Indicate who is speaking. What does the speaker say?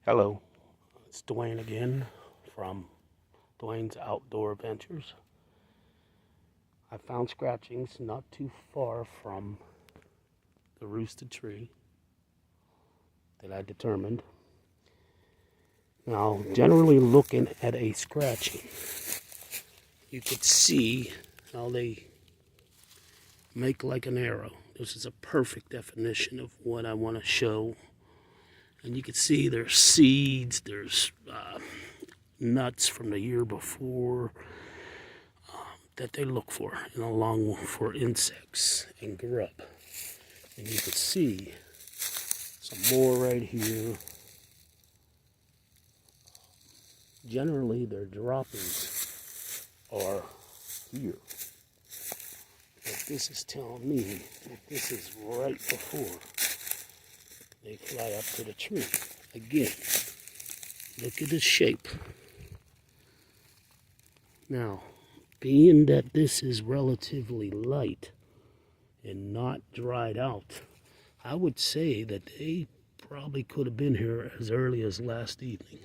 Speaker 1: Hello, it's Dwayne again from Dwayne's Outdoor Adventures. I found scratchings not too far from the roosted tree that I determined. Now, generally looking at a scratching, you could see how they make like an arrow. This is a perfect definition of what I want to show. And you can see there's seeds, there's nuts from the year before that they look for, along for insects and grub. And you can see some more right here. Generally, their droppings are here. But this is telling me that this is right before they fly up to the tree. Again, look at the shape. Now, being that this is relatively light and not dried out, I would say that they probably could have been here as early as last evening.